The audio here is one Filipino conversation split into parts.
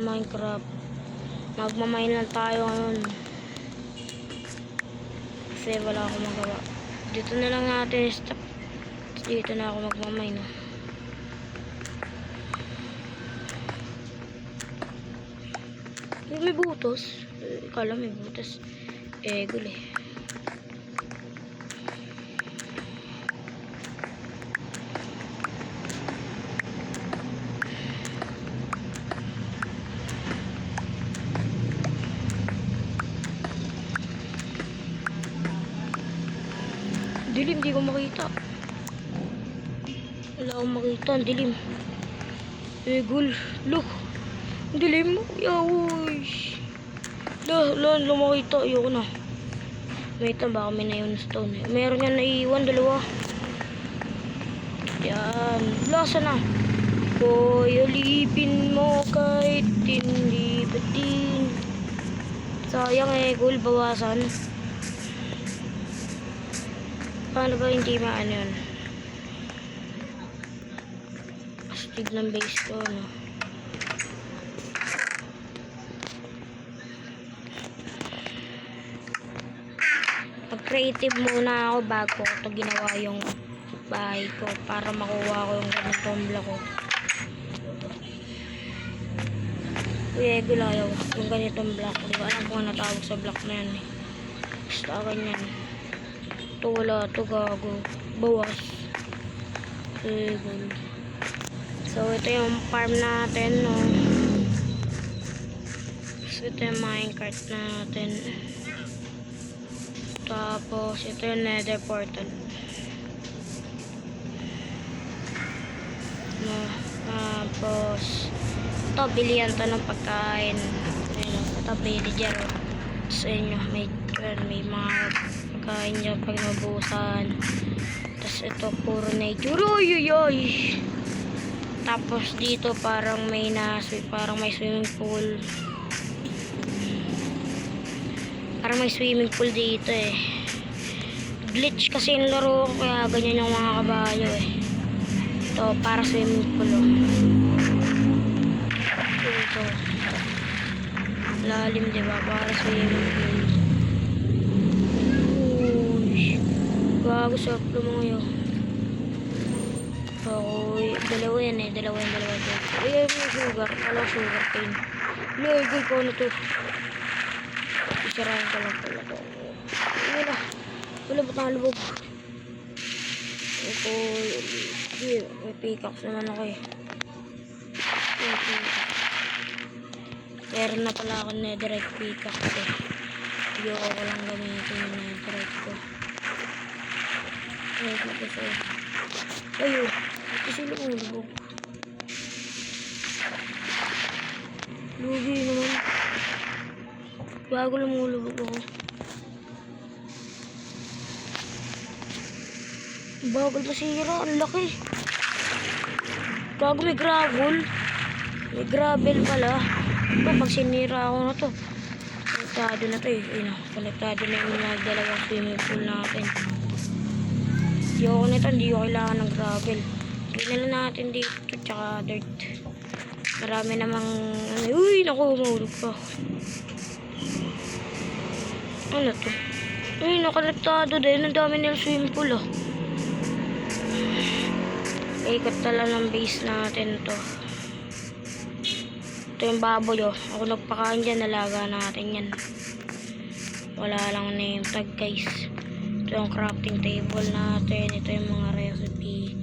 Minecraft. Magmamine lang tayo ngayon. Kasi wala akong magawa. Dito na lang natin stop. Dito na ako magmamine. May butos. Kala may butos. Guli. Dilim, di ko makita. Wala akong makita, ang dilim. Gul, look. Ang dilim mo. Yawoy. Lumakita. Ayoko na. Wait lang, baka may naiwan na stone. Meron yan naiwan, dalawa. Yan. Lasa na. Boy, alipin mo kahit hindi batin. Sayang Gul, bawasan. Paano ba hindi maano yun? Astig ng base ko, no? Mag-creative muna ako bago ito ginawa yung bahay ko para makuha ko yung ganitong block ko. Gulayaw. Yung ganitong block. Hindi ko alam kung ano tawag sa block na yan. Basta ganyan. Ito wala, ito gago. Bawas. Gul. So ito yung farm natin, no? So ito yung minecart natin. Tapos ito yung nether portal. No, tapos ito bilihan to ng pagkain. Ayun, ito villager sa inyo. May mga pagkain nyo pag nabusan. Tapos ito puro nature. Oy. Tapos dito parang may swimming pool. Parang may swimming pool dito Glitch kasi yung laro ko, kaya ganyan yung mga kabayo Ito para swimming pool Ito. Lalim, diba? Para swimming pool. Gago sa mga yun. Okay, dalawa yan dalawa ito. Ay, may sugar. Alam, sugar cane. Lagay ko na to. Isarahin ko lang pala to. Wala ba't nakalubog? Okay, may pickaxe naman ako Meron na pala ako netherite pickaxe Ayoko ko lang gamitin yung netherite ko. Ayun. Kasi lumulubog. Lugi naman. Bago lumulubog ako. Bagal masira. Ang laki. Bago may gravel. May gravel pala. Ito, pag sinira ako na to. Konektado na to Ayun, konektado na yung nagdalawang swimming pool natin. Ayoko nito, hindi ko kailangan ng gravel. Ginala natin dito, tsaka dirt. Marami namang, uy, naku, mahulog pa. Ano to? Uy, nakalektado din, ang dami nilang swimming pool Ikot tala ng base natin to. Ito yung baboy Ako nagpakain dyan, nalaga natin yan. Wala lang name tag guys. Ito yung crafting table natin. Ito yung mga recipe.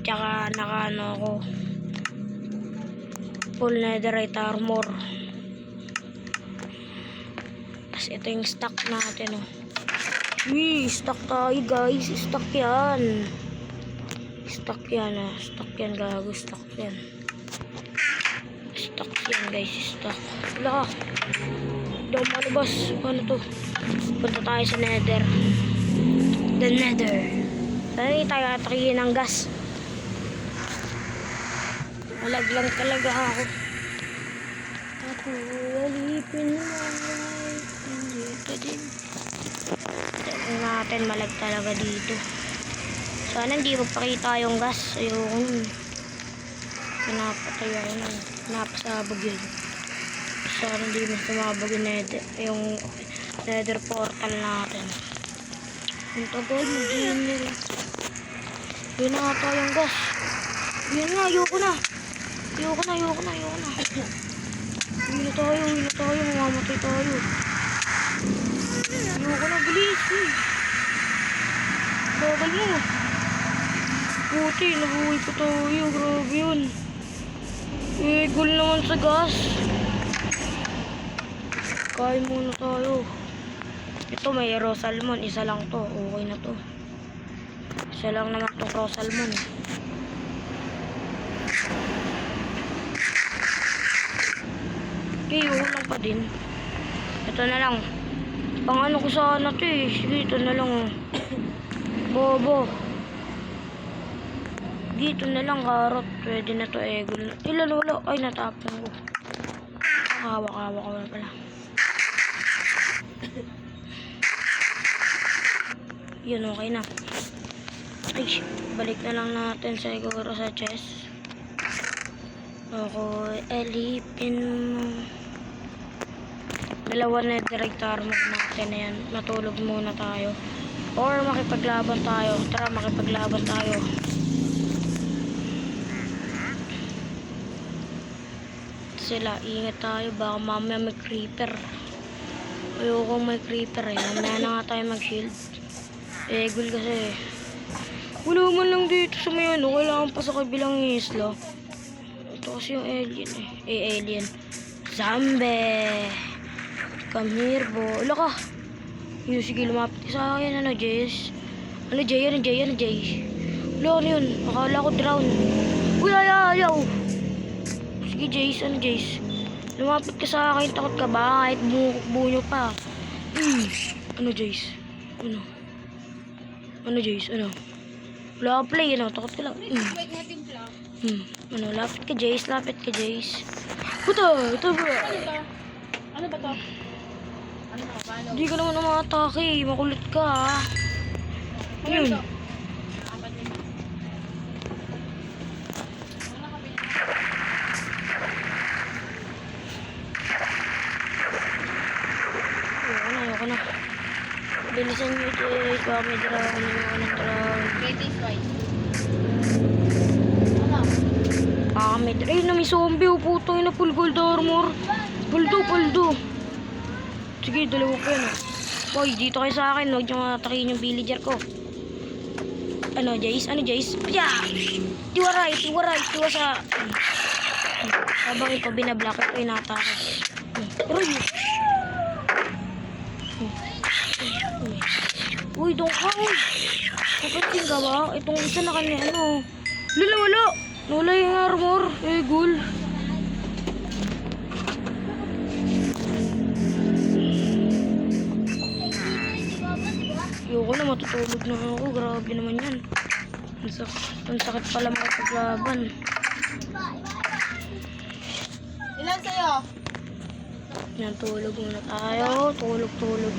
Tsaka nakaano ako. Full netherite armor. Tapos ito yung stock natin stock tayo guys. Stock yan. Stock yan Stock yan gago. Stock yan. Stock yan guys. Stock. Wala. Hindi ako malabas. Paano to? Punta tayo sa nether. The nether. Dahil tayo atakihin ng gas. Malaglang talaga ako. Ako alipin mo. Dito din. Tignan natin malag talaga dito. Sana hindi ko pakita yung gas. Ayoko nun. Pinapatay ako nun. Pinapasabog yun. Sana hindi mas tumabag yung nether portal natin. Ang tagal mag-general. Yun na nga tayong gas. Yun nga, ayoko na. Ayoko na. Uwi na tayo, mamamatay tayo. Ayoko na, bilis. Bagal mo. Buti, nabuhay pa tayo. Grabe yun. Goal naman sa gas. Kain muna tayo. Ito may raw salmon. Isa lang to. Okay na to. Isa lang naman to raw salmon. Okay, lang pa din. Ito na lang. Pang ano ko sana to eh. Sige, ito na lang oh. Bobo. Dito na lang karot. Pwede na to eh. Ilan wala? Ay, natapon ko. Hawak-hawak ko pala. Yun, okay na. Ay, balik na lang natin siguro sa chest. Ako, elipin mo. Dalawa na direct armor natin na yan. Matulog muna tayo. Or makipaglaban tayo. Tara, makipaglaban tayo. Sila, ingat tayo. Baka mamaya may creeper. Ayoko may creeper eh. Mamaya na nga tayo mag-shield. Egul kasi eh. Wala man lang dito sa may ano. Kailangan pa sa kabilang isla. Ito kasi yung alien eh. Alien. Zombie. Come here, bo. Wala ka. Yun, sige, lumapit ka sa akin. Ano, Jace? Ano, Jay? Wala, ano yun? Akala ko drown. Uy, ayaw. Sige, Jace. Ano, Jace? Lumapit ka sa akin. Takot ka ba? Kahit buo nyo pa. Ano, Jace? Ano, Jace? Ano? Wala ka play, ano? Takot ka lang. Ano, lapit ka, Jace. Puta, ito ba? Ano ba to? Ano ba? Paano? Hindi ka naman umatake. Makulit ka, ha? Yun. Ayoko na. Bilisan nyo ito, baka may dragon. Greatest white. Ay, na may zombie. Puto yun na full gold armor. Paldo. Sige, dalawa pa yun. Boy, dito kayo sa akin. Huwag nyo matakin yung villager ko. Ano, Jace? Yeah! You are right. Diwa sa... Habang ito, binablock ko yung natake. Aray! Uy, doon ka. Napansin ka ba? Itong isa na kanya, ano? Wala. Wala yung armor. Gul. Ayoko na, matutulog na ako. Grabe naman yan. Ang sakit pala makapaglaban. Ilan sa'yo? Yan, tulog muna tayo. Tulog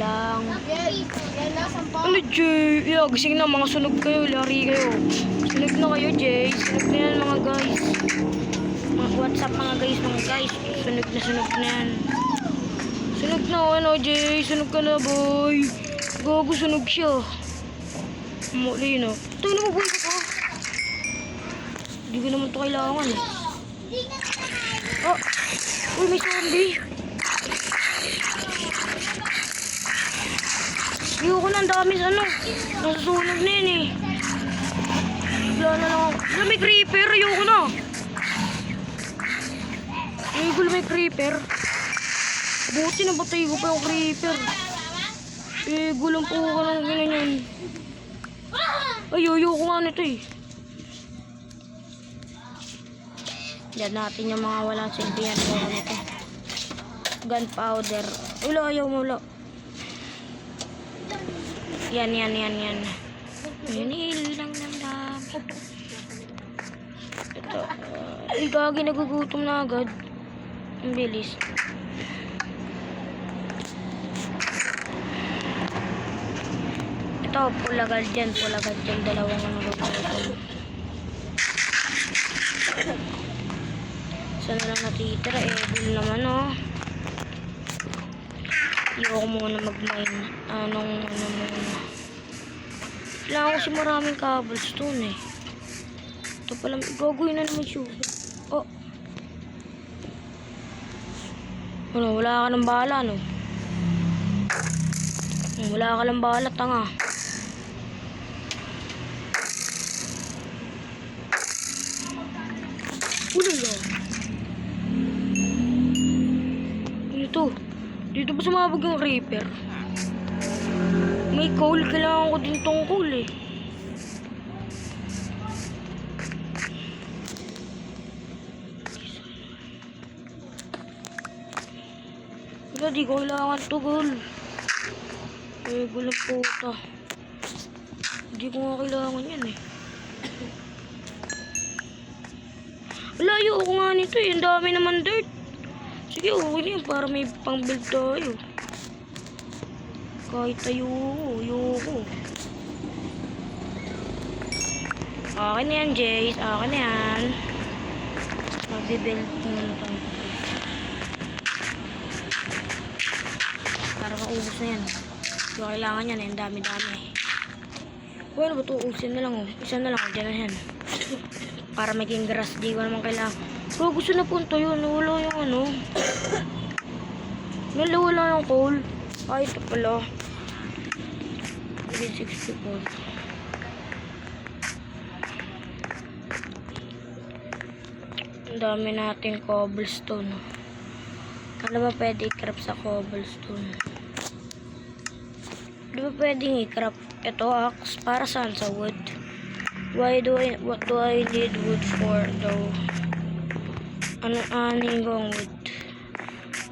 lang. Yan na, 10. Ano, Jay? Yeah, gising na. Mga sunog kayo. Lari kayo. Sunog na kayo, Jay. Sunog na yan, mga guys. WhatsApp, mga guys. Sunog na yan. Sunog na, ano, Jay? Sunog ka na, boy. Gago, sunog siya. Muli, no? Ito, nabubuhay ko to. Hindi ko naman ito kailangan, eh. Oh! Uy, may zombie. Ayoko na, ang dami sa ano. Nasusunog na yun, eh. Wala na lang ako. Wala, may creeper. Ayoko na. Ayoko may creeper. Buti na batay ko pa yung creeper. Gulang po ka ng ganyan. Ay, ayoko nga nito eh. Diyan natin yung mga walang silbihan ko nito. Gunpowder. Ayaw mo. Yan. Inilang ng dami. Ito. Ay, gagi, nagugutom na agad. Ang bilis. Ito, pulagad dyan. Dalawang ano luto. Saan na lang natitira? Dun naman, oh. Ayoko muna mag-mine. Ano muna. Kailangan ko kasi maraming cobblestone eh. Ito pala, gagawin na naman siya. Oh. Ano, wala ka ng bala, no? Wala ka ng bala, tanga. Ulala. Dito ba sumabog yung creeper? May coal, kailangan ko din tong coal eh. Wala, di ko kailangan to coal. Eh, gulang puta. Hindi ko nga kailangan yan eh. Wala, ayoko nga nito eh. Ang dami naman dirt. Sige, okay na yun para may pang-build tayo. Kahit ayoko. Akin na yan, Jace. Akin na yan. Magbibuild muna tayo. Para maubos na yan. Hindi ko kailangan yan eh. Ang dami-dami. Bueno ba ito? Usin na lang oh. Isa na lang oh. Diyan na yan. Para maging grass. Di ko naman kailangan. Pero gusto na punto yun. Wala yung ano. Wala yung coal. Ay, ito pala. 64. Ang dami natin cobblestone. Ano ba pwede i-craft sa cobblestone? Di ba pwedeng i-craft? Ito axe. Para saan? Sa wood. What do I need wood for though? Ano yung wood?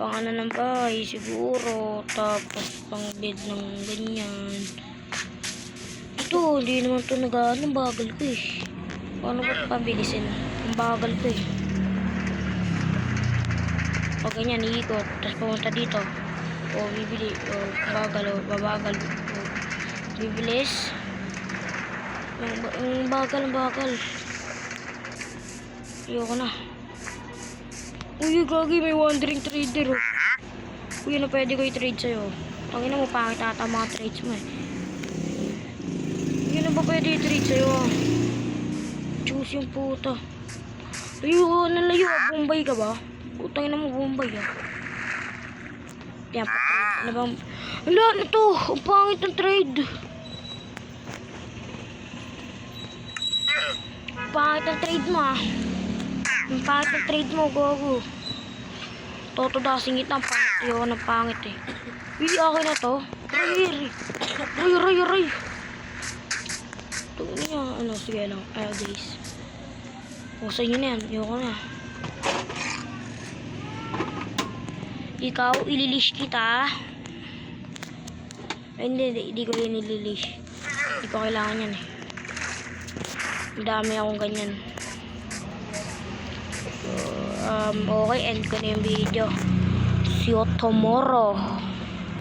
Pang ano ng bahay siguro. Tapos pang bed ng ganyan. Ito, hindi naman ito nag-ano. Bagal ko eh. Paano ba pabilisin? Ang bagal ko eh. O ganyan, iikot. Tapos pumunta dito. O bibili. O bagal o babagal. O bibilis. Ang bagal. Ayoko na. Uy, gagi, may wandering trader oh. Uy, ano pwede ko i-trade sa'yo? Tangina mo, pangit ata mga trades mo eh. Uy, ano ba pwede i-trade sa'yo ah? Choose yung puta. Layo, nalayo ah, Bombay ka ba? Utangin na mo, Bombay ah. Yan, pa-trade. Ano bang... Wala na to! Ang pangit ng trade! Pangit ang trade mo ah. Ang pangit ang trade mo, gogo. Toto dasing itang pangit. Ayoko ng pangit eh. Uy, akin na to. Ray. Ito niya. Ano, sige lang. Guys. O, sa inyo na yan. Ayoko na. Ikaw, ililish kita. Ay, hindi ko rin ililish. Hindi ko kailangan yan eh. Dami akong ganyan. So, okay, end ko na yung video. See you tomorrow.